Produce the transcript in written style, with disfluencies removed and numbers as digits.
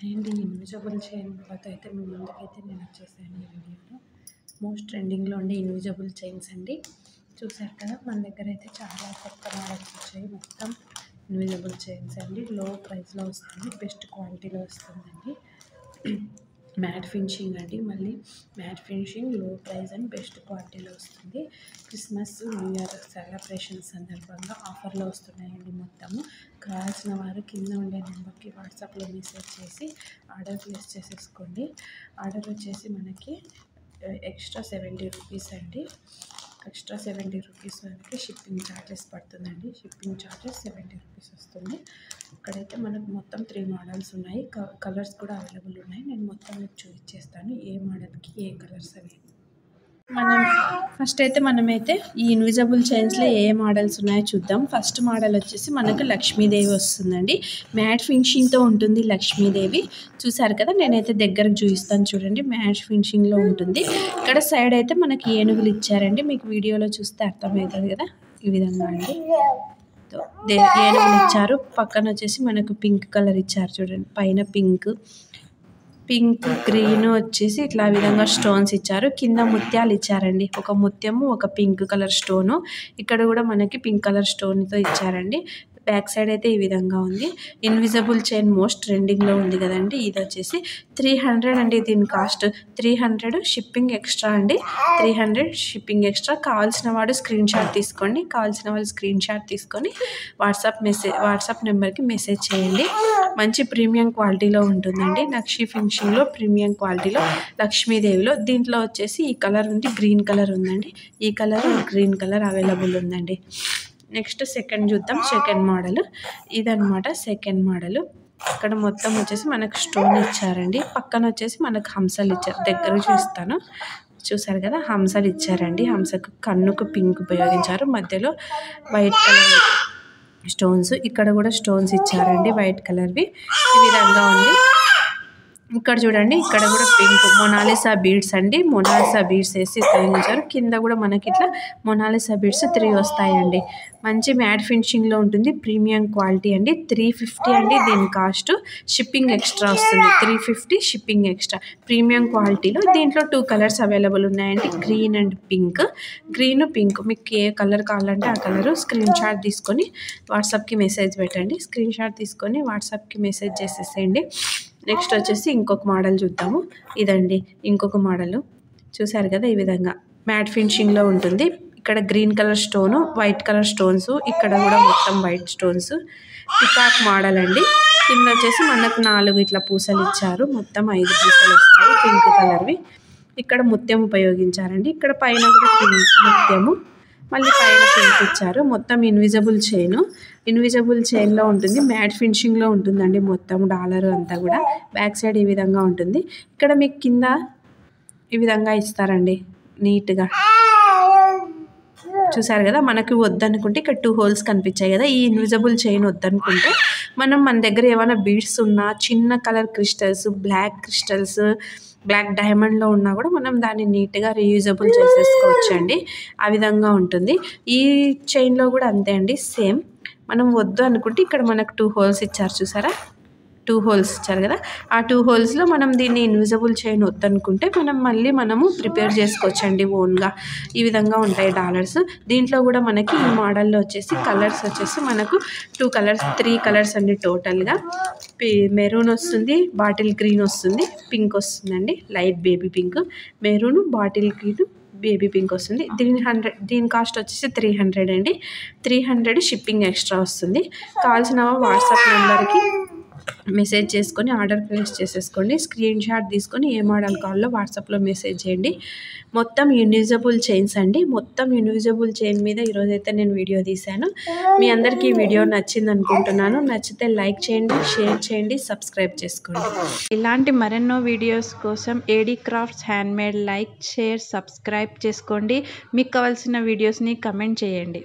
And invisible chain అయితే మీ ముందుకైతే నేను వచ్చేసాను ఈ వీడియోలో. మోస్ట్ ట్రెండింగ్లో ఉండే ఇన్విజిబుల్ చైన్స్ అండి. చూసారు కదా, మన దగ్గర అయితే చాలా కొత్త మోడల్స్ వచ్చాయి. మొత్తం ఇన్విజిబుల్ చైన్స్ అండి. లో ప్రైస్లో వస్తుంది, బెస్ట్ క్వాలిటీలో వస్తుందండి. మ్యాట్ ఫినిషింగ్ అండి, మళ్ళీ మ్యాట్ ఫినిషింగ్, లో ప్రైస్ అండ్ బెస్ట్ క్వాలిటీలో వస్తుంది. క్రిస్మస్ న్యూ ఇయర్ సెలబ్రేషన్స్ సందర్భంగా ఆఫర్లో వస్తున్నాయండి. మొత్తము కావాల్సిన వారు కింద ఉండే నెంబర్కి వాట్సాప్లో మెసేజ్ చేసి ఆర్డర్ ప్లేస్ చేసేసుకోండి. ఆర్డర్ వచ్చేసి మనకి ఎక్స్ట్రా 70 రూపీస్ అండి. ఎక్స్ట్రా 70 రూపీస్ వరకు షిప్పింగ్ ఛార్జెస్ పడుతుందండి. షిప్పింగ్ ఛార్జెస్ 70 రూపీస్ వస్తుంది. ఇక్కడైతే మనకు మొత్తం 3 మోడల్స్ ఉన్నాయి. కలర్స్ కూడా అవైలబుల్ ఉన్నాయి. నేను మొత్తం మీకు చూపించేస్తాను ఏ మోడల్కి ఏ కలర్స్ అవి. మనమైతే ఈ ఇన్విజిబుల్ చైన్స్లో ఏ మోడల్స్ ఉన్నాయో చూద్దాం. ఫస్ట్ మోడల్ వచ్చేసి మనకు లక్ష్మీదేవి వస్తుందండి. మ్యాట్ ఫినిషింగ్తో ఉంటుంది లక్ష్మీదేవి. చూసారు కదా, నేనైతే దగ్గరకు చూపిస్తాను చూడండి. మ్యాట్ ఫినిషింగ్లో ఉంటుంది. ఇక్కడ సైడ్ అయితే మనకి ఏనుగులు ఇచ్చారండి. మీకు వీడియోలో చూస్తే అర్థమవుతుంది కదా, ఈ విధంగా అండి ఏనుగులు ఇచ్చారు. పక్కన వచ్చేసి మనకు పింక్ కలర్ ఇచ్చారు చూడండి. పైన పింక్ గ్రీన్ వచ్చేసి ఇట్లా విధంగా స్టోన్స్ ఇచ్చారు. కింద ముత్యాలు ఇచ్చారండి. ఒక ముత్యము, ఒక పింక్ కలర్ స్టోను. ఇక్కడ కూడా మనకి పింక్ కలర్ స్టోన్తో ఇచ్చారండి. బ్యాక్ సైడ్ అయితే ఈ విధంగా ఉంది. ఇన్విజిబుల్ చైన్ మోస్ట్ ట్రెండింగ్లో ఉంది కదండి. ఇది వచ్చేసి 300 అండి. దీని కాస్ట్ 300, షిప్పింగ్ ఎక్స్ట్రా అండి. 300 షిప్పింగ్ ఎక్స్ట్రా. కావాల్సిన వాడు స్క్రీన్ షాట్ తీసుకోండి. కావాల్సిన వాళ్ళు స్క్రీన్ షాట్ తీసుకొని వాట్సాప్ నెంబర్కి మెసేజ్ చేయండి. మంచి ప్రీమియం క్వాలిటీలో ఉంటుందండి. నక్షి ఫినిషింగ్లో ప్రీమియం క్వాలిటీలో లక్ష్మీదేవిలో. దీంట్లో వచ్చేసి ఈ కలర్ ఉంది, గ్రీన్ కలర్ ఉందండి. ఈ కలర్, గ్రీన్ కలర్ అవైలబుల్ ఉందండి. నెక్స్ట్ సెకండ్ చూద్దాం. సెకండ్ మోడల్ ఇదనమాట. సెకండ్ మోడల్ ఇక్కడ మొత్తం వచ్చేసి మనకు స్టోన్ ఇచ్చారండి. పక్కన వచ్చేసి మనకు హంసలు ఇచ్చారు. దగ్గర చూస్తాను, చూసారు కదా, హంసలు ఇచ్చారండి. హంసకు కన్నుకు పింక్ ఉపయోగించారు. మధ్యలో వైట్ కలర్ స్టోన్స్. ఇక్కడ కూడా స్టోన్స్ ఇచ్చారండి, వైట్ కలర్వి. ఈ విధంగా ఉంది. ఇక్కడ చూడండి, ఇక్కడ కూడా పింక్ మొనాలిసా బీడ్స్ అండి. మొనాలిసా బీడ్స్ వేసి ఉపయోగించారు. కింద కూడా మనకి ఇట్లా మొనాలిసా బీడ్స్ 3 వస్తాయండి. మంచి మ్యాట్ ఫినిషింగ్లో ఉంటుంది. ప్రీమియం క్వాలిటీ అండి. 350 అండి దీని కాస్ట్. షిప్పింగ్ ఎక్స్ట్రా వస్తుంది. 350 షిప్పింగ్ ఎక్స్ట్రా. ప్రీమియం క్వాలిటీలో. దీంట్లో 2 కలర్స్ అవైలబుల్ ఉన్నాయండి, green and pink. Green, pink, మీకు ఏ కలర్ కావాలంటే ఆ కలరు స్క్రీన్ షాట్ తీసుకొని వాట్సాప్కి మెసేజ్ పెట్టండి. స్క్రీన్ షాట్ తీసుకొని వాట్సాప్కి మెసేజ్ చేసేసేయండి. నెక్స్ట్ వచ్చేసి ఇంకొక మోడల్ చూద్దాము. ఇదండి ఇంకొక మోడల్. చూసారు కదా, ఈ విధంగా మ్యాట్ ఫినిషింగ్లో ఉంటుంది. ఇక్కడ green colour stone, white colour stones. ఇక్కడ కూడా మొత్తం వైట్ స్టోన్స్. పికాక్ మోడల్ అండి. కింద వచ్చేసి మనకు 4 ఇట్లా పూసలు ఇచ్చారు. మొత్తం 5 పూసలు వస్తాయి పింక్ కలర్వి. ఇక్కడ ముత్యం ఉపయోగించారండి. ఇక్కడ పైన కూడా ముత్యము, మళ్ళీ పైన పింక్ ఇచ్చారు. మొత్తం ఇన్విజిబుల్ చైన్. ఇన్విజిబుల్ చైన్లో ఉంటుంది. మ్యాట్ ఫినిషింగ్లో ఉంటుందండి. మొత్తం డాలర్ అంతా కూడా. బ్యాక్ సైడ్ ఈ విధంగా ఉంటుంది. ఇక్కడ మీకు కింద ఈ విధంగా ఇస్తారండి నీట్గా. చూసారు కదా, మనకి వద్దనుకుంటే ఇక్కడ 2 హోల్స్ కనిపించాయి కదా. ఈ ఇన్విజిబుల్ చైన్ వద్దనుకుంటే మన దగ్గర ఏమైనా బీడ్స్ ఉన్నా, చిన్న colour crystals, black crystals, black డైమండ్లో ఉన్నా కూడా మనం దాన్ని నీట్గా రీయూజబుల్ చేసేసుకోవచ్చు అండి. ఆ విధంగా ఉంటుంది. ఈ చైన్లో కూడా అంతే అండి, సేమ్. మనం వద్దు అనుకుంటే ఇక్కడ మనకు 2 హోల్స్ ఇచ్చారు. చూసారా, 2 హోల్స్ ఇచ్చారు కదా. ఆ 2 హోల్స్లో మనం దీన్ని ఇన్విజిబుల్ చైన్ వద్దనుకుంటే మనము ప్రిపేర్ చేసుకోవచ్చు అండి ఓన్గా. ఈ విధంగా ఉంటాయి డాలర్స్. దీంట్లో కూడా మనకి ఈ మోడల్లో వచ్చేసి కలర్స్ వచ్చేసి మనకు 3 కలర్స్ అండి టోటల్గా. మెరూన్ వస్తుంది, బాటిల్ గ్రీన్ వస్తుంది, పింక్ వస్తుందండి, light baby pink. Maroon, bottle green, baby pink వస్తుంది. దీని కాస్ట్ వచ్చేసి 300 అండి. 300 షిప్పింగ్ ఎక్స్ట్రా వస్తుంది. కావాల్సిన వాట్సాప్ నెంబర్కి మెసేజ్ చేసుకొని ఆర్డర్ ప్లేస్ చేసేసుకోండి. స్క్రీన్ షాట్ తీసుకొని ఏ మోడల్ కావాలో వాట్సాప్లో మెసేజ్ చేయండి. మొత్తం ఇన్విజిబుల్ చైన్స్ అండి. మొత్తం ఇన్విజిబుల్ చైన్ మీద ఈరోజైతే నేను వీడియో తీశాను. మీ అందరికీ ఈ వీడియో నచ్చింది అనుకుంటున్నాను. నచ్చితే లైక్ చేయండి, షేర్ చేయండి, సబ్స్క్రైబ్ చేసుకోండి. ఇలాంటి మరెన్నో వీడియోస్ కోసం AD crafts handmade like, share, subscribe చేసుకోండి. మీకు కావాల్సిన వీడియోస్ని కమెంట్ చేయండి.